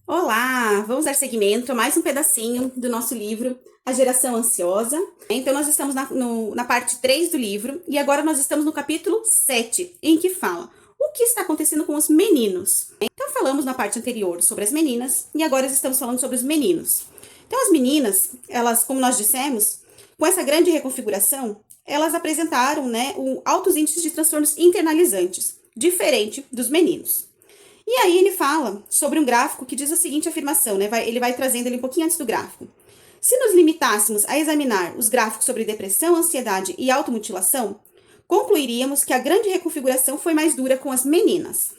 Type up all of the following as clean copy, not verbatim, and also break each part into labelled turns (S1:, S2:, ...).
S1: Olá, vamos dar seguimento a mais um pedacinho do nosso livro, A Geração Ansiosa. Então, nós estamos na parte 3 do livro e agora nós estamos no capítulo 7, em que fala o que está acontecendo com os meninos. Então, falamos na parte anterior sobre as meninas e agora estamos falando sobre os meninos. Então, as meninas, elas, como nós dissemos, com essa grande reconfiguração, elas apresentaram, altos índices de transtornos internalizantes, diferente dos meninos. E aí ele fala sobre um gráfico que diz a seguinte afirmação, né? Ele vai trazendo ele um pouquinho antes do gráfico. Se nos limitássemos a examinar os gráficos sobre depressão, ansiedade e automutilação, concluiríamos que a grande reconfiguração foi mais dura com as meninas.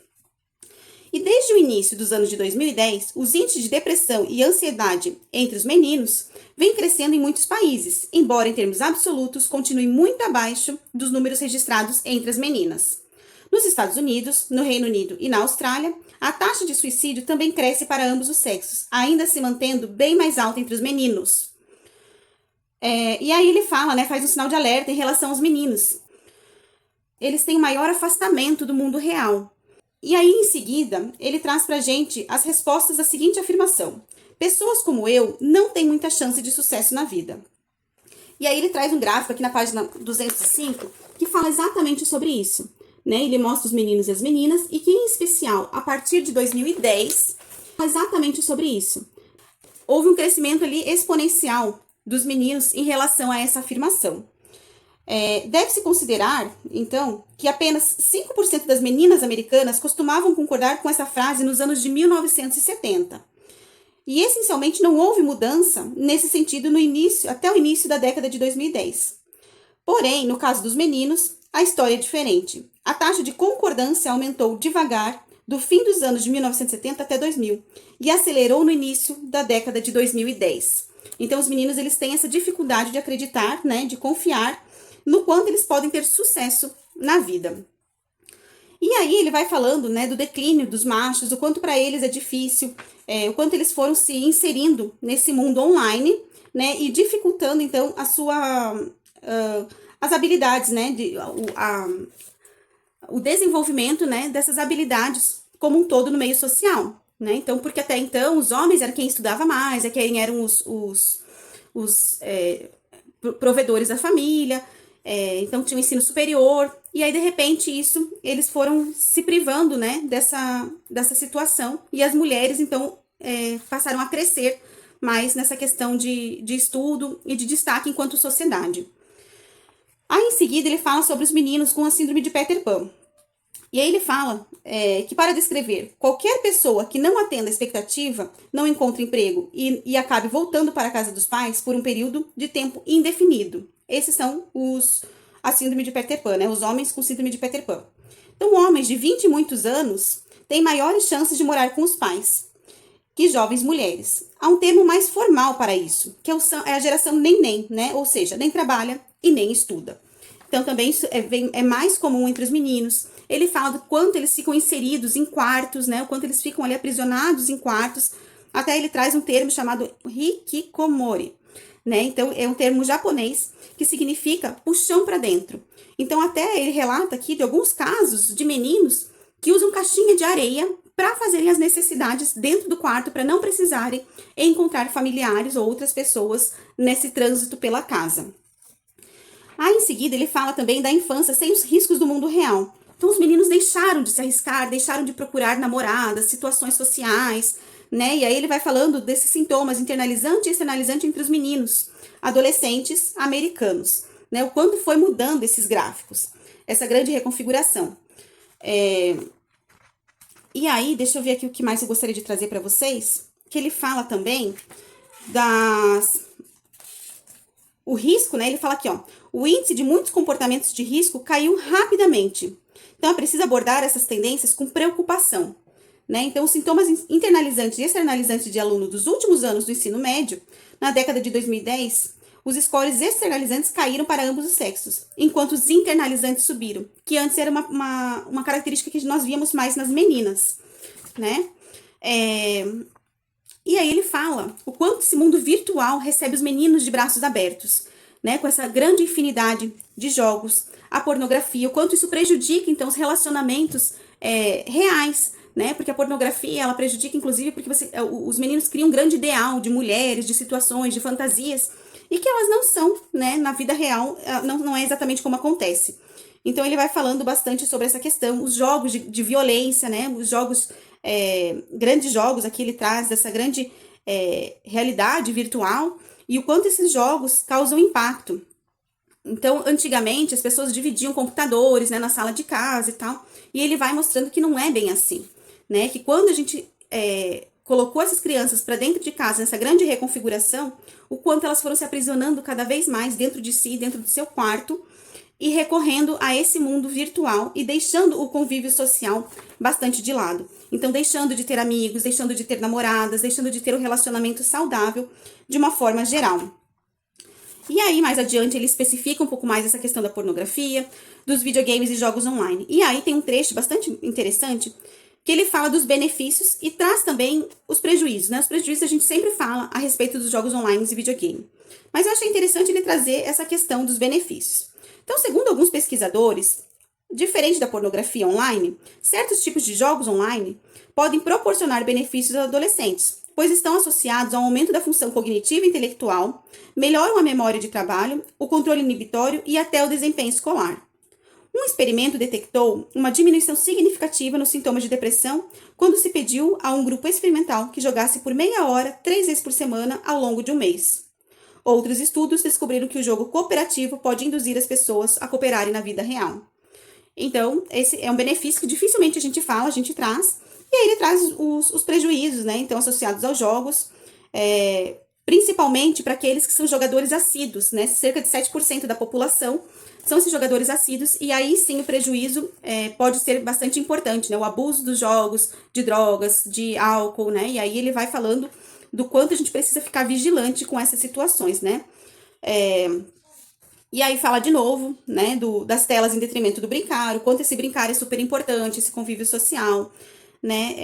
S1: E desde o início dos anos de 2010, os índices de depressão e ansiedade entre os meninos vêm crescendo em muitos países, embora em termos absolutos continue muito abaixo dos números registrados entre as meninas. Nos Estados Unidos, no Reino Unido e na Austrália, a taxa de suicídio também cresce para ambos os sexos, ainda se mantendo bem mais alta entre os meninos. E aí ele fala, faz um sinal de alerta em relação aos meninos. Eles têm um maior afastamento do mundo real. E aí, em seguida, ele traz pra gente as respostas da seguinte afirmação. Pessoas como eu não têm muita chance de sucesso na vida. E aí ele traz um gráfico aqui na página 205 que fala exatamente sobre isso. Ele mostra os meninos e as meninas e que, em especial, a partir de 2010, fala exatamente sobre isso. Houve um crescimento ali exponencial dos meninos em relação a essa afirmação. Deve-se considerar, então, que apenas 5% das meninas americanas costumavam concordar com essa frase nos anos de 1970. E, essencialmente, não houve mudança nesse sentido até o início da década de 2010. Porém, no caso dos meninos, a história é diferente. A taxa de concordância aumentou devagar do fim dos anos de 1970 até 2000 e acelerou no início da década de 2010. Então, os meninos eles têm essa dificuldade de acreditar, de confiar no quanto eles podem ter sucesso na vida. E aí ele vai falando, do declínio dos machos, o quanto para eles é difícil, o quanto eles foram se inserindo nesse mundo online, e dificultando então as habilidades, o desenvolvimento, dessas habilidades como um todo no meio social, Então, porque até então os homens eram quem estudava mais, quem eram os provedores da família, então tinha o ensino superior, e aí de repente eles foram se privando, dessa situação, e as mulheres então passaram a crescer mais nessa questão de estudo e de destaque enquanto sociedade. Aí, em seguida, ele fala sobre os meninos com a síndrome de Peter Pan. E aí ele fala que para descrever qualquer pessoa que não atenda a expectativa, não encontre emprego e acabe voltando para a casa dos pais por um período de tempo indefinido. Esses são a síndrome de Peter Pan, os homens com síndrome de Peter Pan. Então, homens de 20 e muitos anos têm maiores chances de morar com os pais que jovens mulheres. Há um termo mais formal para isso, que é a geração neném, Ou seja, nem trabalha e nem estuda. Então, também isso é mais comum entre os meninos. Ele fala do quanto eles ficam inseridos em quartos, o quanto eles ficam ali aprisionados em quartos. Até ele traz um termo chamado hikikomori, Então, é um termo japonês que significa puxão para dentro. Então, até ele relata aqui de alguns casos de meninos que usam caixinha de areia para fazerem as necessidades dentro do quarto, para não precisarem encontrar familiares ou outras pessoas nesse trânsito pela casa. Aí, em seguida, ele fala também da infância sem os riscos do mundo real. Então, os meninos deixaram de se arriscar, deixaram de procurar namoradas, situações sociais, E aí ele vai falando desses sintomas internalizante e externalizante entre os meninos, adolescentes americanos, O quanto foi mudando esses gráficos, essa grande reconfiguração. E aí, deixa eu ver aqui o que mais eu gostaria de trazer para vocês, que ele fala também o risco, Ele fala aqui, o índice de muitos comportamentos de risco caiu rapidamente. Então, é preciso abordar essas tendências com preocupação, Então, os sintomas internalizantes e externalizantes de aluno dos últimos anos do ensino médio, na década de 2010, os scores externalizantes caíram para ambos os sexos, enquanto os internalizantes subiram, que antes era uma característica que nós víamos mais nas meninas, E aí ele fala o quanto esse mundo virtual recebe os meninos de braços abertos, com essa grande infinidade de jogos, a pornografia, o quanto isso prejudica, então, os relacionamentos reais, né? Porque a pornografia, ela prejudica, inclusive, porque os meninos criam um grande ideal de mulheres, de situações, de fantasias, e que elas não são, né? Na vida real, não é exatamente como acontece. Então, ele vai falando bastante sobre essa questão, os jogos de violência, né? Os jogos, grandes jogos, aqui ele traz dessa grande realidade virtual, e o quanto esses jogos causam impacto. Então, antigamente, as pessoas dividiam computadores, né, na sala de casa e tal, e ele vai mostrando que não é bem assim, né? Que quando a gente colocou essas crianças para dentro de casa, nessa grande reconfiguração, o quanto elas foram se aprisionando cada vez mais dentro de si, dentro do seu quarto, e recorrendo a esse mundo virtual e deixando o convívio social bastante de lado. Então, deixando de ter amigos, deixando de ter namoradas, deixando de ter um relacionamento saudável de uma forma geral. E aí, mais adiante, ele especifica um pouco mais essa questão da pornografia, dos videogames e jogos online. E aí tem um trecho bastante interessante que ele fala dos benefícios e traz também os prejuízos, né? Os prejuízos a gente sempre fala a respeito dos jogos online e videogame. Mas eu achei interessante ele trazer essa questão dos benefícios. Então, segundo alguns pesquisadores, diferente da pornografia online, certos tipos de jogos online podem proporcionar benefícios aos adolescentes, pois estão associados ao aumento da função cognitiva e intelectual, melhoram a memória de trabalho, o controle inibitório e até o desempenho escolar. Um experimento detectou uma diminuição significativa nos sintomas de depressão quando se pediu a um grupo experimental que jogasse por meia hora, 3 vezes por semana, ao longo de um mês. Outros estudos descobriram que o jogo cooperativo pode induzir as pessoas a cooperarem na vida real. Então, esse é um benefício que dificilmente a gente fala, a gente traz, e aí ele traz os prejuízos, né, então, associados aos jogos, principalmente para aqueles que são jogadores assíduos, né, cerca de 7% da população são esses jogadores assíduos, e aí sim o prejuízo pode ser bastante importante, né, o abuso dos jogos, de drogas, de álcool, né, e aí ele vai falando do quanto a gente precisa ficar vigilante com essas situações, né. E aí fala de novo, né, das telas em detrimento do brincar, o quanto esse brincar é super importante, esse convívio social, né,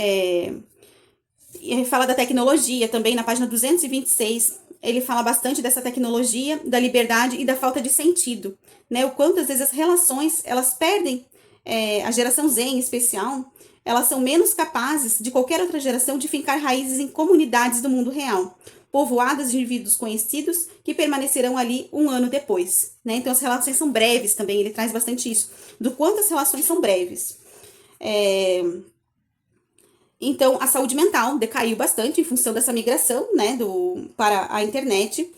S1: e ele fala da tecnologia também, na página 226, ele fala bastante dessa tecnologia, da liberdade e da falta de sentido, né, o quanto às vezes as relações, elas perdem, a geração Z em especial, elas são menos capazes de qualquer outra geração de fincar raízes em comunidades do mundo real, povoadas de indivíduos conhecidos que permanecerão ali um ano depois, né? Então as relações são breves também, ele traz bastante isso, do quanto as relações são breves. Então a saúde mental decaiu bastante em função dessa migração, né, para a internet.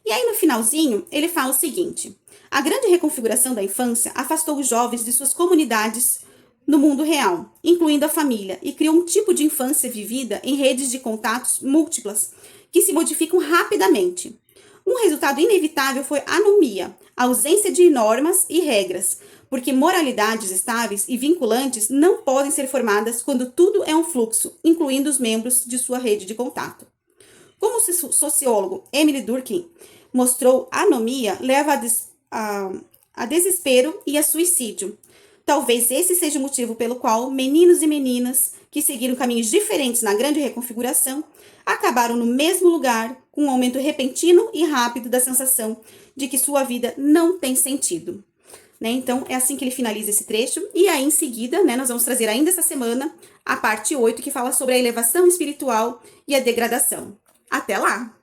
S1: E aí no finalzinho ele fala o seguinte: a grande reconfiguração da infância afastou os jovens de suas comunidades no mundo real, incluindo a família, e criou um tipo de infância vivida em redes de contatos múltiplas que se modificam rapidamente. Um resultado inevitável foi a anomia, a ausência de normas e regras, porque moralidades estáveis e vinculantes não podem ser formadas quando tudo é um fluxo, incluindo os membros de sua rede de contato. Como o sociólogo Emily Durkheim mostrou, a anomia leva a desespero e a suicídio. Talvez esse seja o motivo pelo qual meninos e meninas que seguiram caminhos diferentes na grande reconfiguração acabaram no mesmo lugar, com um aumento repentino e rápido da sensação de que sua vida não tem sentido. Né? Então, é assim que ele finaliza esse trecho. E aí, em seguida, né, nós vamos trazer ainda essa semana a parte 8, que fala sobre a elevação espiritual e a degradação. Até lá!